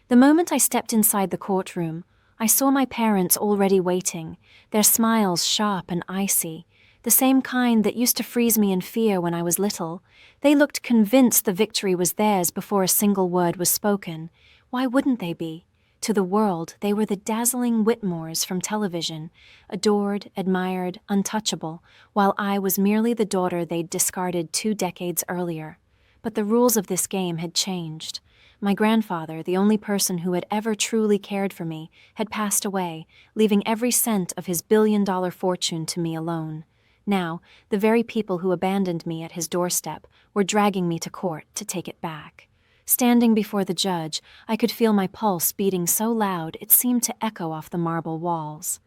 The moment I stepped inside the courtroom, I saw my parents already waiting, their smiles sharp and icy, the same kind that used to freeze me in fear when I was little. They looked convinced the victory was theirs before a single word was spoken. Why wouldn't they be? To the world, they were the dazzling Whitmores from television, adored, admired, untouchable, while I was merely the daughter they'd discarded 2 decades earlier. But the rules of this game had changed. My grandfather, the only person who had ever truly cared for me, had passed away, leaving every cent of his billion-dollar fortune to me alone. Now, the very people who abandoned me at his doorstep were dragging me to court to take it back. Standing before the judge, I could feel my pulse beating so loud it seemed to echo off the marble walls.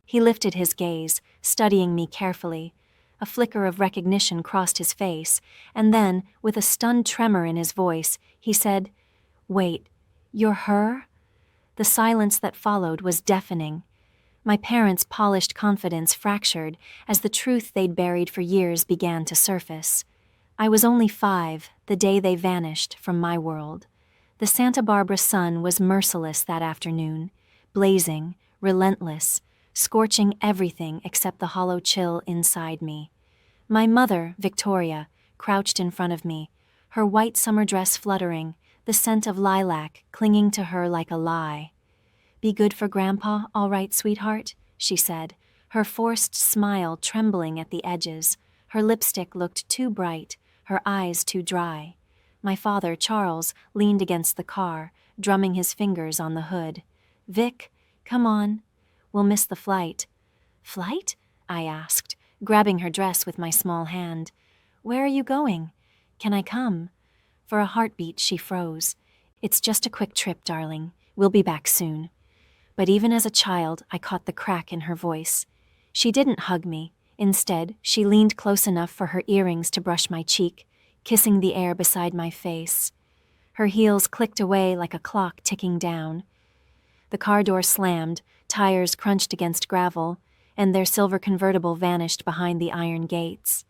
He lifted his gaze, studying me carefully. A flicker of recognition crossed his face, and then, with a stunned tremor in his voice, he said, "Wait, you're her?" The silence that followed was deafening. My parents' polished confidence fractured as the truth they'd buried for years began to surface. I was only 5, the day they vanished from my world. The Santa Barbara sun was merciless that afternoon, blazing, relentless, scorching everything except the hollow chill inside me. My mother, Victoria, crouched in front of me, her white summer dress fluttering, the scent of lilac clinging to her like a lie. "Be good for Grandpa, all right, sweetheart?" she said, her forced smile trembling at the edges. Her lipstick looked too bright, her eyes too dry. My father, Charles, leaned against the car, drumming his fingers on the hood. "Vic, come on. We'll miss the flight." "Flight?" I asked, grabbing her dress with my small hand. "Where are you going? Can I come?" For a heartbeat, she froze. "It's just a quick trip, darling. We'll be back soon." But even as a child, I caught the crack in her voice. She didn't hug me. Instead, she leaned close enough for her earrings to brush my cheek, kissing the air beside my face. Her heels clicked away like a clock ticking down. The car door slammed, tires crunched against gravel, and their silver convertible vanished behind the iron gates.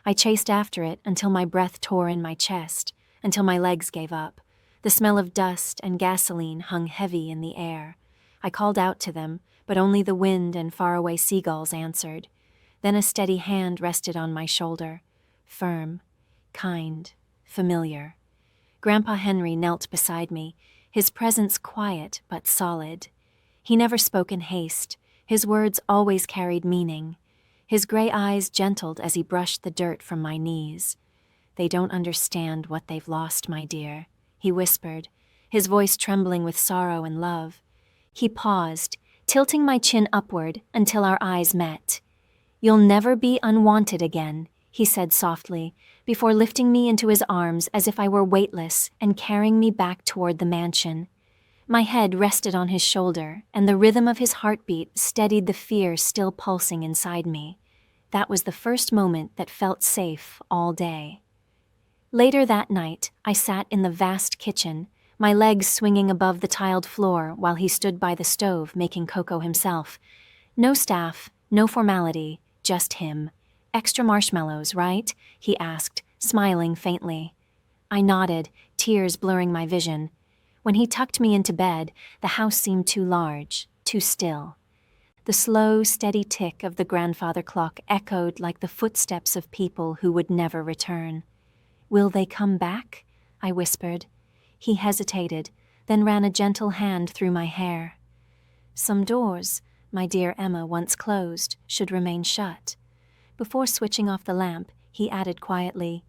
I chased after it until my breath tore in my chest, until my legs gave up. The smell of dust and gasoline hung heavy in the air. I called out to them, but only the wind and faraway seagulls answered. Then a steady hand rested on my shoulder, firm, kind, familiar. Grandpa Henry knelt beside me, his presence quiet but solid. He never spoke in haste, his words always carried meaning. His gray eyes gentled as he brushed the dirt from my knees. "They don't understand what they've lost, my dear," he whispered, his voice trembling with sorrow and love. He paused, tilting my chin upward until our eyes met. "You'll never be unwanted again," he said softly, before lifting me into his arms as if I were weightless and carrying me back toward the mansion. My head rested on his shoulder, and the rhythm of his heartbeat steadied the fear still pulsing inside me. That was the first moment that felt safe all day. Later that night, I sat in the vast kitchen, my legs swinging above the tiled floor while he stood by the stove making cocoa himself. No staff, no formality, just him. "Extra marshmallows, right?" he asked, smiling faintly. I nodded, tears blurring my vision. When he tucked me into bed, the house seemed too large, too still. The slow, steady tick of the grandfather clock echoed like the footsteps of people who would never return. "Will they come back?" I whispered. He hesitated, then ran a gentle hand through my hair. "Some doors, my dear Emma once closed, should remain shut." Before switching off the lamp, he added quietly,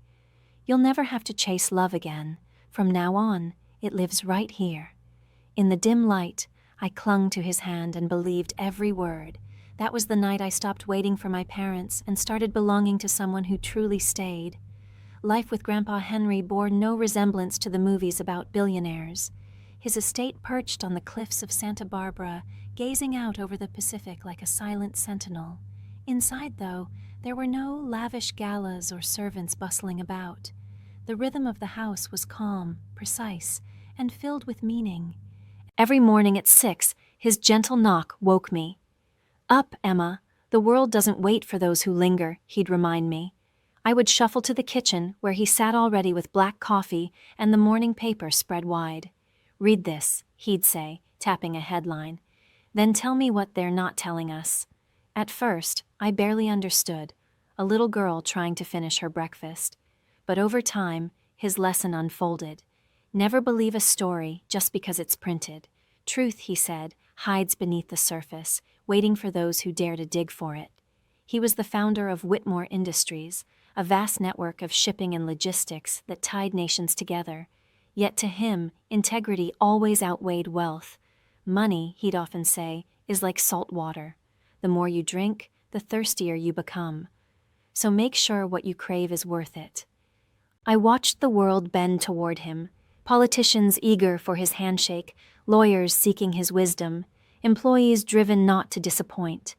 "You'll never have to chase love again. From now on, it lives right here." In the dim light, I clung to his hand and believed every word. That was the night I stopped waiting for my parents and started belonging to someone who truly stayed. Life with Grandpa Henry bore no resemblance to the movies about billionaires. His estate perched on the cliffs of Santa Barbara, gazing out over the Pacific like a silent sentinel. Inside, though, there were no lavish galas or servants bustling about. The rhythm of the house was calm, precise, and filled with meaning. Every morning at 6, his gentle knock woke me. "Up, Emma. The world doesn't wait for those who linger," he'd remind me. I would shuffle to the kitchen, where he sat already with black coffee and the morning paper spread wide. "Read this," he'd say, tapping a headline. "Then tell me what they're not telling us." At first, I barely understood, a little girl trying to finish her breakfast. But over time, his lesson unfolded. Never believe a story just because it's printed. Truth, he said, hides beneath the surface, waiting for those who dare to dig for it. He was the founder of Whitmore Industries, a vast network of shipping and logistics that tied nations together. Yet to him, integrity always outweighed wealth. Money, he'd often say, is like salt water. The more you drink, the thirstier you become. So make sure what you crave is worth it. I watched the world bend toward him, politicians eager for his handshake, lawyers seeking his wisdom, employees driven not to disappoint.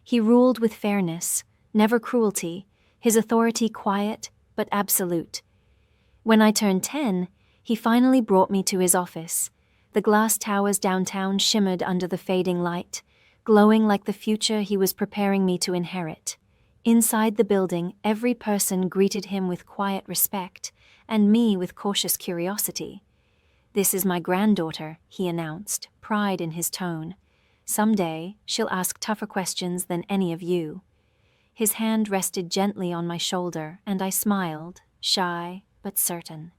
He ruled with fairness, never cruelty, his authority quiet but absolute. When I turned 10, he finally brought me to his office. The glass towers downtown shimmered under the fading light, glowing like the future he was preparing me to inherit. Inside the building, every person greeted him with quiet respect, and me with cautious curiosity. "This is my granddaughter," he announced, pride in his tone. "Someday, she'll ask tougher questions than any of you." His hand rested gently on my shoulder, and I smiled, shy but certain.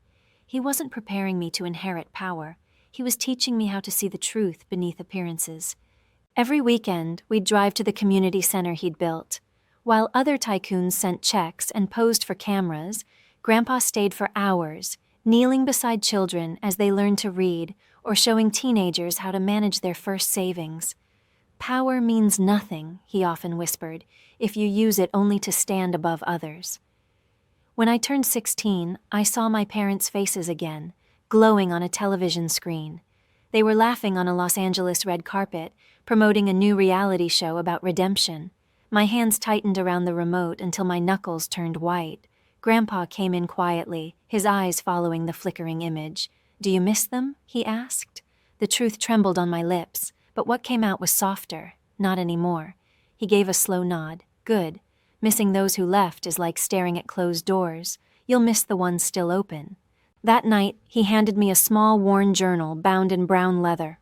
He wasn't preparing me to inherit power. He was teaching me how to see the truth beneath appearances. Every weekend, we'd drive to the community center he'd built. While other tycoons sent checks and posed for cameras, Grandpa stayed for hours, kneeling beside children as they learned to read or showing teenagers how to manage their first savings. "Power means nothing," he often whispered, "if you use it only to stand above others." When I turned 16, I saw my parents' faces again, glowing on a television screen. They were laughing on a Los Angeles red carpet, promoting a new reality show about redemption. My hands tightened around the remote until my knuckles turned white. Grandpa came in quietly, his eyes following the flickering image. "Do you miss them?" he asked. The truth trembled on my lips, but what came out was softer. "Not anymore." He gave a slow nod. "Good. Missing those who left is like staring at closed doors. You'll miss the ones still open." That night, he handed me a small, worn journal bound in brown leather.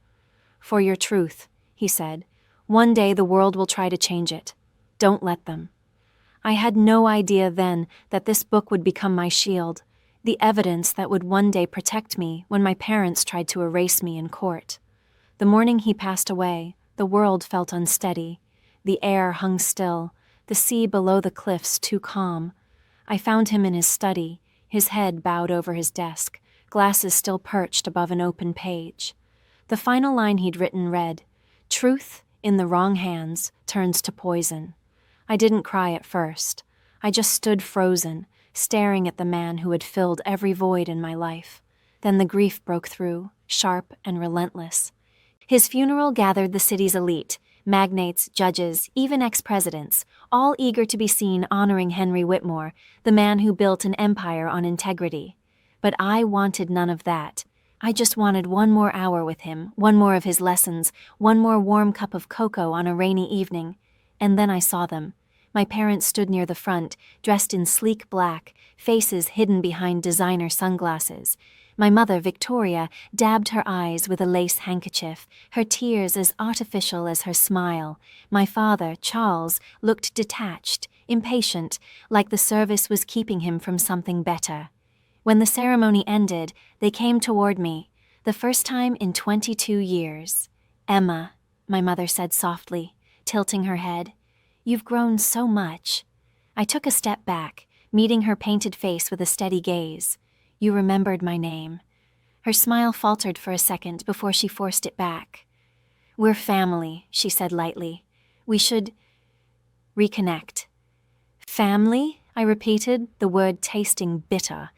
"For your truth," he said. "One day the world will try to change it. Don't let them." I had no idea then that this book would become my shield, the evidence that would one day protect me when my parents tried to erase me in court. The morning he passed away, the world felt unsteady. The air hung still, the sea below the cliffs too calm. I found him in his study, his head bowed over his desk, glasses still perched above an open page. The final line he'd written read, "Truth, in the wrong hands, turns to poison." I didn't cry at first. I just stood frozen, staring at the man who had filled every void in my life. Then the grief broke through, sharp and relentless. His funeral gathered the city's elite, magnates, judges, even ex-presidents, all eager to be seen honoring Henry Whitmore, the man who built an empire on integrity. But I wanted none of that. I just wanted one more hour with him, one more of his lessons, one more warm cup of cocoa on a rainy evening. And then I saw them. My parents stood near the front, dressed in sleek black, faces hidden behind designer sunglasses. My mother, Victoria, dabbed her eyes with a lace handkerchief, her tears as artificial as her smile. My father, Charles, looked detached, impatient, like the service was keeping him from something better. When the ceremony ended, they came toward me, the first time in 22 years. "Emma," my mother said softly, tilting her head, "you've grown so much." I took a step back, meeting her painted face with a steady gaze. "You remembered my name." Her smile faltered for a second before she forced it back. "We're family," she said lightly. "We should reconnect." "Family?" I repeated, the word tasting bitter.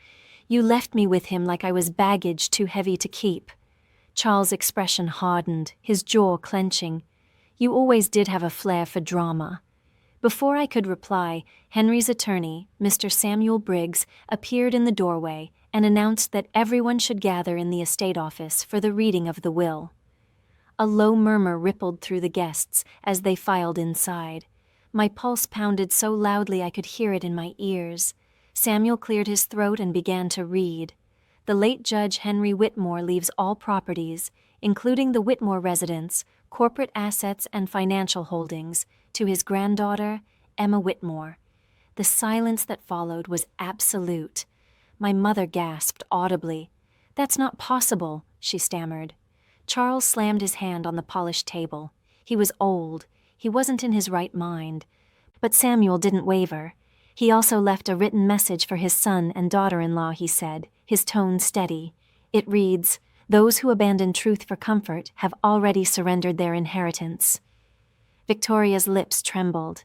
"You left me with him like I was baggage too heavy to keep." Charles' expression hardened, his jaw clenching. "You always did have a flair for drama." Before I could reply, Henry's attorney, Mr. Samuel Briggs, appeared in the doorway and announced that everyone should gather in the estate office for the reading of the will. A low murmur rippled through the guests as they filed inside. My pulse pounded so loudly I could hear it in my ears. Samuel cleared his throat and began to read. the late Judge Henry Whitmore leaves all properties, including the Whitmore residence, corporate assets and financial holdings, to his granddaughter, Emma Whitmore. The silence that followed was absolute. My mother gasped audibly. "That's not possible," she stammered. Charles slammed his hand on the polished table. He was old. He wasn't in his right mind. But Samuel didn't waver. He also left a written message for his son and daughter-in-law, he said, his tone steady. It reads, "Those who abandon truth for comfort have already surrendered their inheritance." Victoria's lips trembled.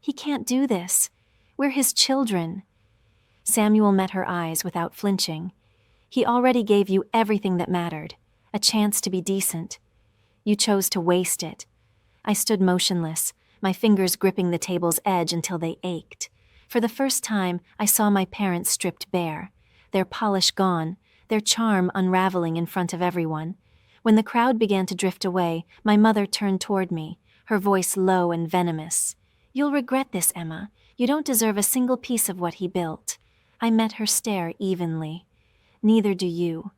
"He can't do this. We're his children." Samuel met her eyes without flinching. "He already gave you everything that mattered, a chance to be decent. You chose to waste it." I stood motionless, my fingers gripping the table's edge until they ached. For the first time, I saw my parents stripped bare, their polish gone, their charm unraveling in front of everyone. When the crowd began to drift away, my mother turned toward me, her voice low and venomous. "You'll regret this, Emma. You don't deserve a single piece of what he built." I met her stare evenly. "Neither do you."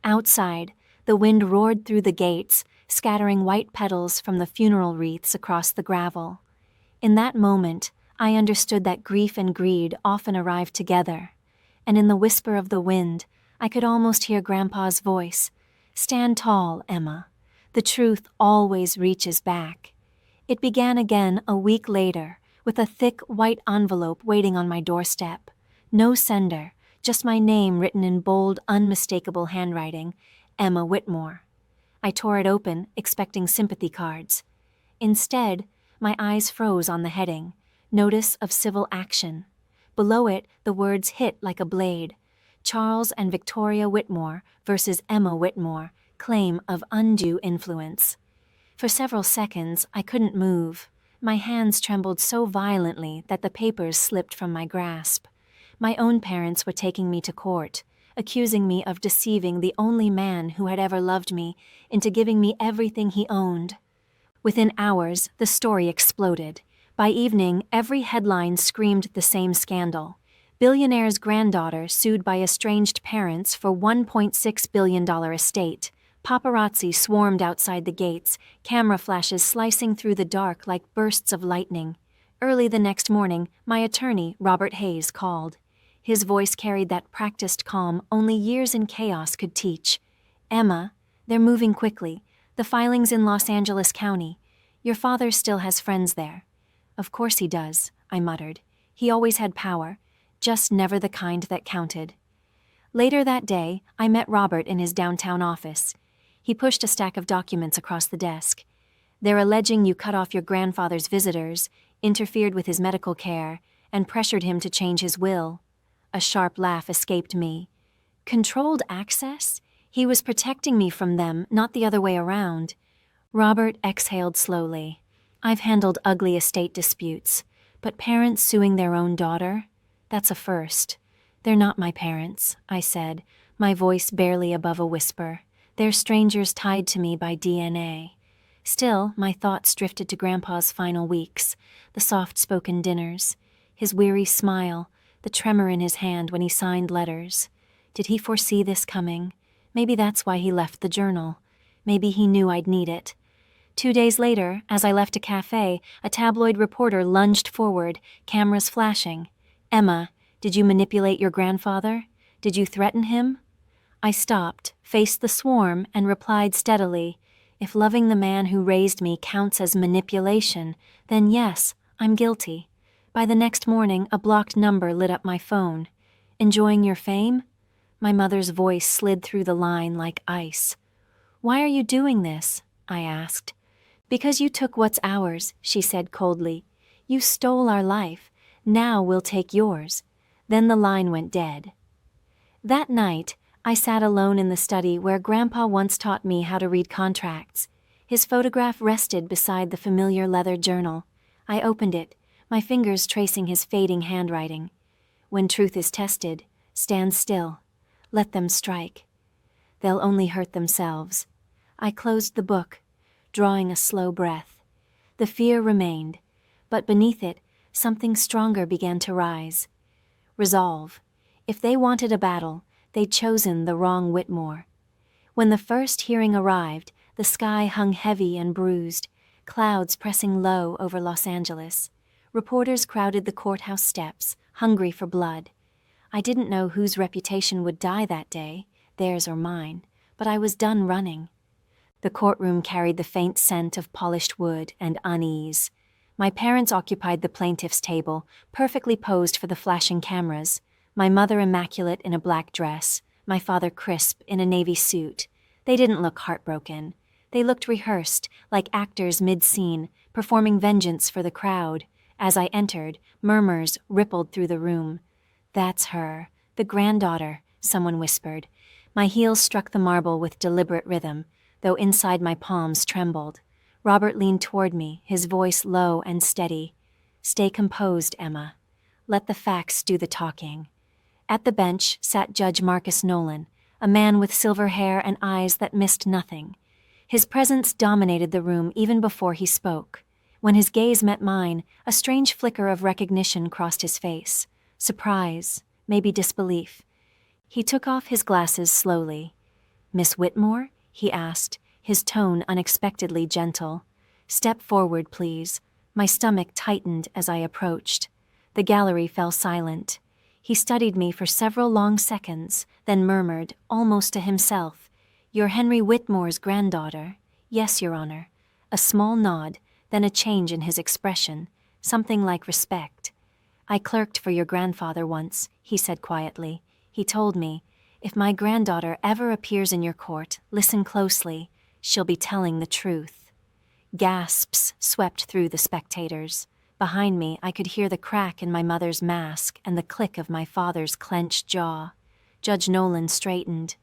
Outside, the wind roared through the gates, scattering white petals from the funeral wreaths across the gravel. In that moment, I understood that grief and greed often arrive together, and in the whisper of the wind, I could almost hear Grandpa's voice. "Stand tall, Emma. The truth always reaches back." It began again a week later, with a thick white envelope waiting on my doorstep. No sender, just my name written in bold, unmistakable handwriting, Emma Whitmore. I tore it open, expecting sympathy cards. Instead, my eyes froze on the heading, Notice of Civil Action. Below it, the words hit like a blade. Charles and Victoria Whitmore versus Emma Whitmore, claim of undue influence. For several seconds, I couldn't move. My hands trembled so violently that the papers slipped from my grasp. My own parents were taking me to court, accusing me of deceiving the only man who had ever loved me into giving me everything he owned. Within hours, the story exploded. By evening, every headline screamed the same scandal. Billionaire's granddaughter sued by estranged parents for $1.6 billion estate. Paparazzi swarmed outside the gates, camera flashes slicing through the dark like bursts of lightning. Early the next morning, my attorney, Robert Hayes, called. His voice carried that practiced calm only years in chaos could teach. "Emma, they're moving quickly. The filing's in Los Angeles County. Your father still has friends there." "Of course he does," I muttered. "He always had power, just never the kind that counted." Later that day, I met Robert in his downtown office. He pushed a stack of documents across the desk. "They're alleging you cut off your grandfather's visitors, interfered with his medical care, and pressured him to change his will." A sharp laugh escaped me. Controlled access? He was protecting me from them, not the other way around. Robert exhaled slowly. "I've handled ugly estate disputes, but parents suing their own daughter? That's a first." "They're not my parents," I said, my voice barely above a whisper. "They're strangers tied to me by DNA." Still, my thoughts drifted to Grandpa's final weeks, the soft-spoken dinners, his weary smile, the tremor in his hand when he signed letters. Did he foresee this coming? Maybe that's why he left the journal. Maybe he knew I'd need it. 2 days later, as I left a cafe, a tabloid reporter lunged forward, cameras flashing. "Emma, did you manipulate your grandfather? Did you threaten him?" I stopped, faced the swarm, and replied steadily, "If loving the man who raised me counts as manipulation, then yes, I'm guilty." By the next morning, a blocked number lit up my phone. "Enjoying your fame?" My mother's voice slid through the line like ice. "Why are you doing this?" I asked. "Because you took what's ours," she said coldly. "You stole our life. Now we'll take yours." Then the line went dead. That night, I sat alone in the study where Grandpa once taught me how to read contracts. His photograph rested beside the familiar leather journal. I opened it, my fingers tracing his fading handwriting. "When truth is tested, stand still. Let them strike. They'll only hurt themselves." I closed the book, drawing a slow breath. The fear remained, but beneath it, something stronger began to rise. Resolve. If they wanted a battle, they'd chosen the wrong Whitmore. When the first hearing arrived, the sky hung heavy and bruised, clouds pressing low over Los Angeles. Reporters crowded the courthouse steps, hungry for blood. I didn't know whose reputation would die that day, theirs or mine, but I was done running. The courtroom carried the faint scent of polished wood and unease. My parents occupied the plaintiff's table, perfectly posed for the flashing cameras, my mother immaculate in a black dress, my father crisp in a navy suit. They didn't look heartbroken. They looked rehearsed, like actors mid-scene, performing vengeance for the crowd. As I entered, murmurs rippled through the room. "That's her, the granddaughter," someone whispered. My heels struck the marble with deliberate rhythm, though inside my palms trembled. Robert leaned toward me, his voice low and steady. "Stay composed, Emma. Let the facts do the talking." At the bench sat Judge Marcus Nolan, a man with silver hair and eyes that missed nothing. His presence dominated the room even before he spoke. When his gaze met mine, a strange flicker of recognition crossed his face. Surprise, maybe disbelief. He took off his glasses slowly. "Miss Whitmore?" he asked, his tone unexpectedly gentle. "Step forward, please." My stomach tightened as I approached. The gallery fell silent. He studied me for several long seconds, then murmured, almost to himself, "You're Henry Whitmore's granddaughter." "Yes, Your Honor." A small nod, then a change in his expression, something like respect. "I clerked for your grandfather once," he said quietly. "He told me, if my granddaughter ever appears in your court, listen closely. She'll be telling the truth." Gasps swept through the spectators. Behind me, I could hear the crack in my mother's mask and the click of my father's clenched jaw. Judge Nolan straightened.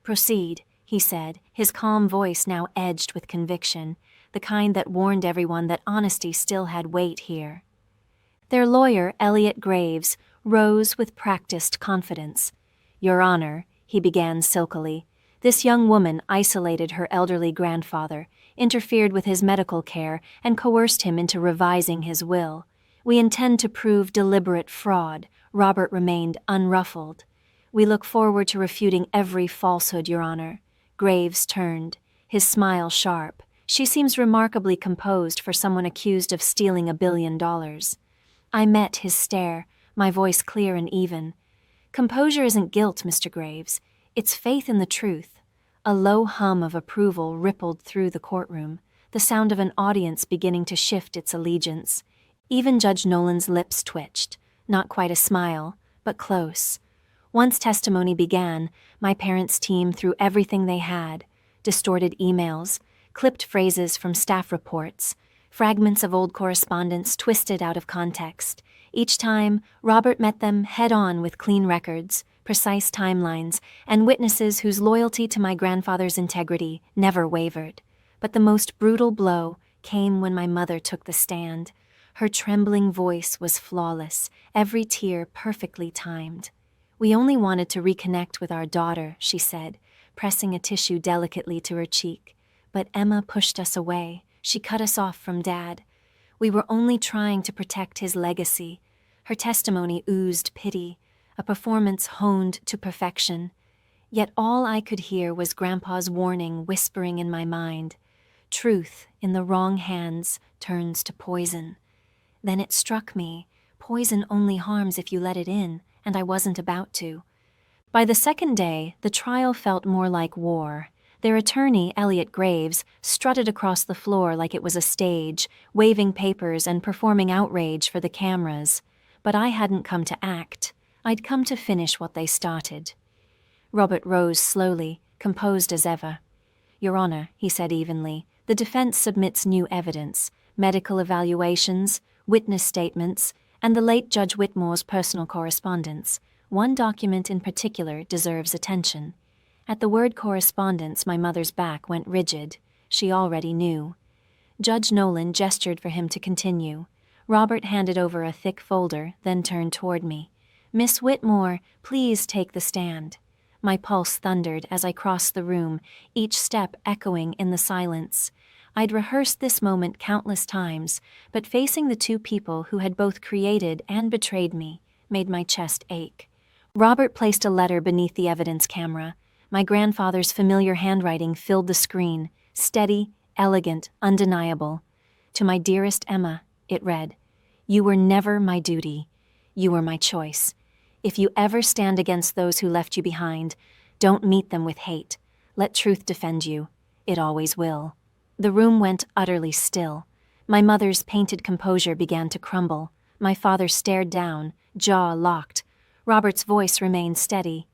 "Proceed," he said, his calm voice now edged with conviction, the kind that warned everyone that honesty still had weight here. Their lawyer, Elliot Graves, rose with practiced confidence. "Your Honor," he began silkily, "this young woman isolated her elderly grandfather, interfered with his medical care, and coerced him into revising his will. We intend to prove deliberate fraud." Robert remained unruffled. "We look forward to refuting every falsehood, Your Honor." Graves turned, his smile sharp. "She seems remarkably composed for someone accused of stealing $1 billion. I met his stare, my voice clear and even. "Composure isn't guilt, Mr. Graves. It's faith in the truth." A low hum of approval rippled through the courtroom, the sound of an audience beginning to shift its allegiance. Even Judge Nolan's lips twitched, not quite a smile, but close. Once testimony began, my parents' team threw everything they had: distorted emails, clipped phrases from staff reports, fragments of old correspondence twisted out of context. Each time, Robert met them head-on with clean records, precise timelines, and witnesses whose loyalty to my grandfather's integrity never wavered. But the most brutal blow came when my mother took the stand. Her trembling voice was flawless, every tear perfectly timed. "We only wanted to reconnect with our daughter," she said, pressing a tissue delicately to her cheek. "But Emma pushed us away. She cut us off from Dad. We were only trying to protect his legacy." Her testimony oozed pity, a performance honed to perfection. Yet all I could hear was Grandpa's warning whispering in my mind. Truth in the wrong hands turns to poison. Then it struck me. Poison only harms if you let it in, and I wasn't about to. By the second day, the trial felt more like war. Their attorney, Elliot Graves, strutted across the floor like it was a stage, waving papers and performing outrage for the cameras. But I hadn't come to act. I'd come to finish what they started. Robert rose slowly, composed as ever. "Your Honor," he said evenly, "the defense submits new evidence, medical evaluations, witness statements, and the late Judge Whitmore's personal correspondence. One document in particular deserves attention." At the word correspondence, my mother's back went rigid. She already knew. Judge Nolan gestured for him to continue. Robert handed over a thick folder, then turned toward me. "Miss Whitmore, please take the stand." My pulse thundered as I crossed the room, each step echoing in the silence. I'd rehearsed this moment countless times, but facing the two people who had both created and betrayed me made my chest ache. Robert placed a letter beneath the evidence camera. My grandfather's familiar handwriting filled the screen, steady, elegant, undeniable. To my dearest Emma, it read, "You were never my duty. You were my choice. If you ever stand against those who left you behind, don't meet them with hate. Let truth defend you. It always will." The room went utterly still. My mother's painted composure began to crumble. My father stared down, jaw locked. Robert's voice remained steady.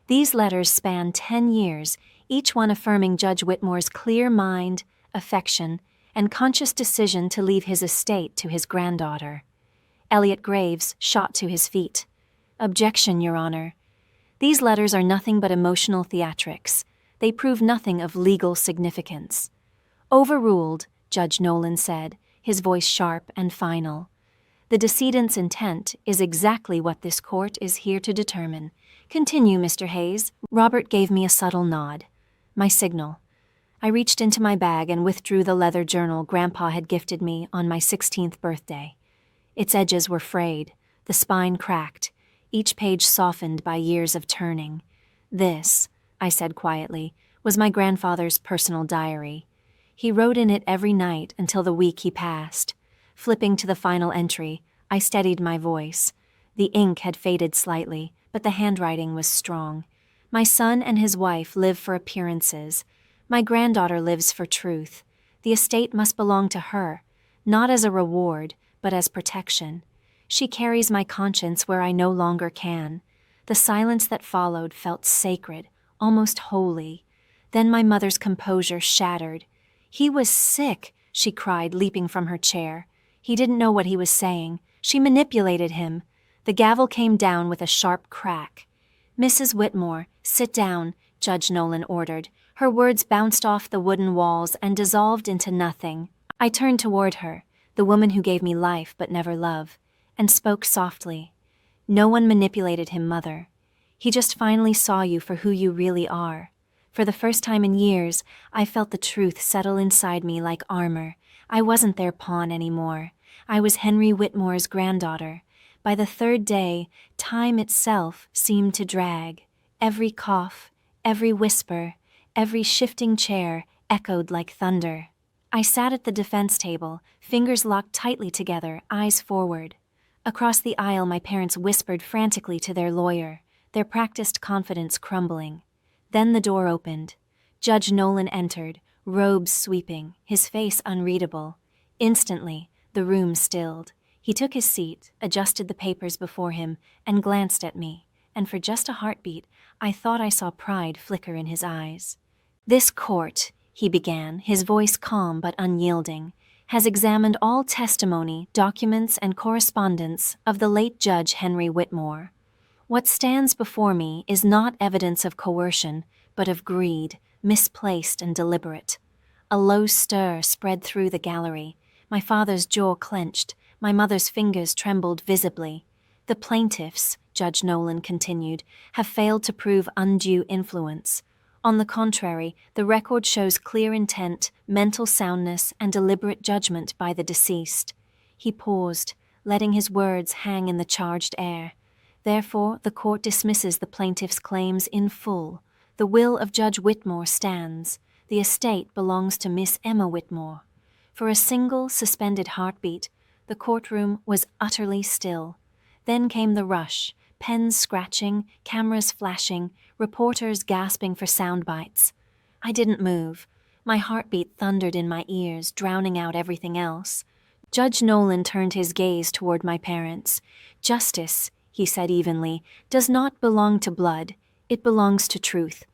These letters spanned 10 years, each one affirming Judge Whitmore's clear mind, affection, and conscious decision to leave his estate to his granddaughter. Elliot Graves shot to his feet. "Objection, Your Honor. These letters are nothing but emotional theatrics. They prove nothing of legal significance." "Overruled," Judge Nolan said, his voice sharp and final. "The decedent's intent is exactly what this court is here to determine. Continue, Mr. Hayes." Robert gave me a subtle nod. My signal. I reached into my bag and withdrew the leather journal Grandpa had gifted me on my 16th birthday. Its edges were frayed, the spine cracked, each page softened by years of turning. "This," I said quietly, "was my grandfather's personal diary. He wrote in it every night until the week he passed." Flipping to the final entry, I steadied my voice. The ink had faded slightly, but the handwriting was strong. "My son and his wife live for appearances. My granddaughter lives for truth. The estate must belong to her, not as a reward, but as protection. She carries my conscience where I no longer can." The silence that followed felt sacred, almost holy. Then my mother's composure shattered. "He was sick," she cried, leaping from her chair. "He didn't know what he was saying. She manipulated him." The gavel came down with a sharp crack. "Mrs. Whitmore, sit down," Judge Nolan ordered. Her words bounced off the wooden walls and dissolved into nothing. I turned toward her, the woman who gave me life but never love, and spoke softly. "No one manipulated him, Mother. He just finally saw you for who you really are. For the first time in years, I felt the truth settle inside me like armor. I wasn't their pawn anymore. I was Henry Whitmore's granddaughter. By the third day, time itself seemed to drag. Every cough, every whisper, every shifting chair echoed like thunder." I sat at the defense table, fingers locked tightly together, eyes forward. Across the aisle, my parents whispered frantically to their lawyer, their practiced confidence crumbling. Then the door opened. Judge Nolan entered, robes sweeping, his face unreadable. Instantly, the room stilled. He took his seat, adjusted the papers before him, and glanced at me, and for just a heartbeat, I thought I saw pride flicker in his eyes. "This court," he began, his voice calm but unyielding, "has examined all testimony, documents, and correspondence of the late Judge Henry Whitmore. What stands before me is not evidence of coercion, but of greed, misplaced and deliberate." A low stir spread through the gallery. My father's jaw clenched. My mother's fingers trembled visibly. "The plaintiffs," Judge Nolan continued, "have failed to prove undue influence. On the contrary, the record shows clear intent, mental soundness, and deliberate judgment by the deceased." He paused, letting his words hang in the charged air. "Therefore, the court dismisses the plaintiff's claims in full. The will of Judge Whitmore stands. The estate belongs to Miss Emma Whitmore." For a single, suspended heartbeat, the courtroom was utterly still. Then came the rush, pens scratching, cameras flashing, reporters gasping for sound bites. I didn't move. My heartbeat thundered in my ears, drowning out everything else. Judge Nolan turned his gaze toward my parents. "Justice," he said evenly, "does not belong to blood. It belongs to truth."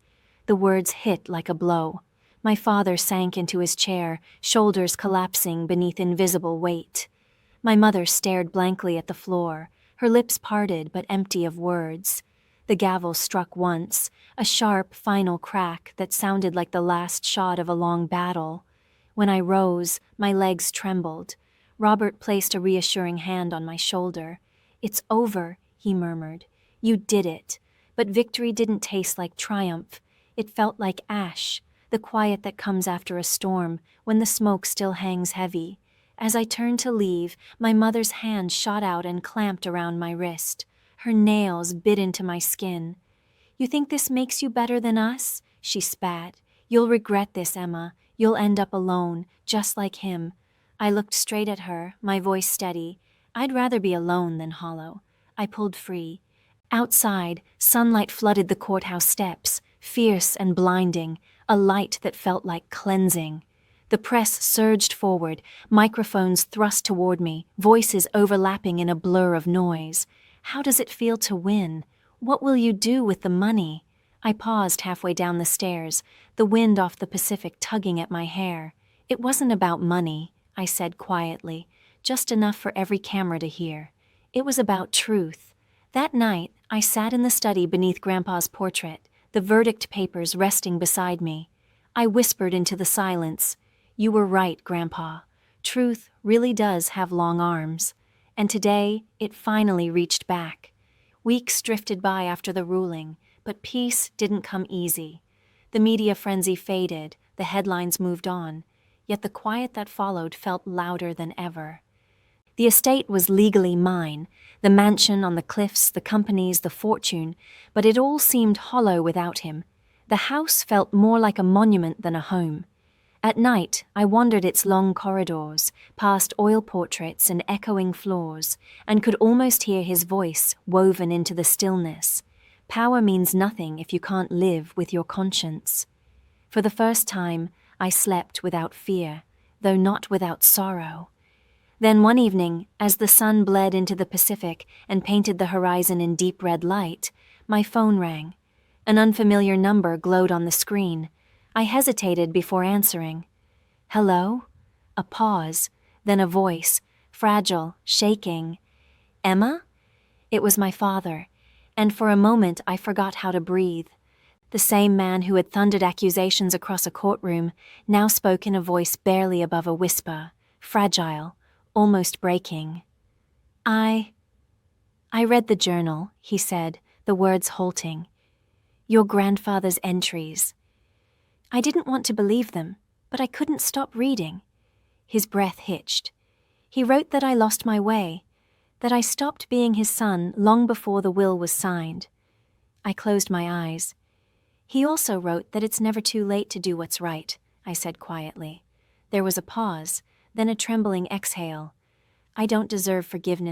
The words hit like a blow. My father sank into his chair, shoulders collapsing beneath invisible weight. My mother stared blankly at the floor, her lips parted but empty of words. The gavel struck once, a sharp, final crack that sounded like the last shot of a long battle. When I rose, my legs trembled. Robert placed a reassuring hand on my shoulder. "It's over," he murmured. "You did it." But victory didn't taste like triumph. It felt like ash, the quiet that comes after a storm, when the smoke still hangs heavy. As I turned to leave, my mother's hand shot out and clamped around my wrist. Her nails bit into my skin. "You think this makes you better than us?" she spat. "You'll regret this, Emma. You'll end up alone, just like him." I looked straight at her, my voice steady. I'd rather be alone than hollow. I pulled free. Outside, sunlight flooded the courthouse steps, fierce and blinding, a light that felt like cleansing. The press surged forward, microphones thrust toward me, voices overlapping in a blur of noise. How does it feel to win? What will you do with the money? I paused halfway down the stairs, the wind off the Pacific tugging at my hair. It wasn't about money, I said quietly, just enough for every camera to hear. It was about truth. That night, I sat in the study beneath Grandpa's portrait, the verdict papers resting beside me. I whispered into the silence, "You were right, Grandpa. Truth really does have long arms." And today, it finally reached back. Weeks drifted by after the ruling, but peace didn't come easy. The media frenzy faded, the headlines moved on, yet the quiet that followed felt louder than ever. The estate was legally mine, the mansion on the cliffs, the companies, the fortune, but it all seemed hollow without him. The house felt more like a monument than a home. At night, I wandered its long corridors, past oil portraits and echoing floors, and could almost hear his voice woven into the stillness. Power means nothing if you can't live with your conscience. For the first time, I slept without fear, though not without sorrow. Then one evening, as the sun bled into the Pacific and painted the horizon in deep red light, my phone rang. An unfamiliar number glowed on the screen. I hesitated before answering. "Hello?" A pause, then a voice, fragile, shaking. "Emma?" It was my father, and for a moment I forgot how to breathe. The same man who had thundered accusations across a courtroom now spoke in a voice barely above a whisper, fragile, almost breaking. I read the journal," he said, the words halting. "Your grandfather's entries." I didn't want to believe them, but I couldn't stop reading. His breath hitched. He wrote that I lost my way, that I stopped being his son long before the will was signed. I closed my eyes. "He also wrote that it's never too late to do what's right," I said quietly. There was a pause, then a trembling exhale. "I don't deserve forgiveness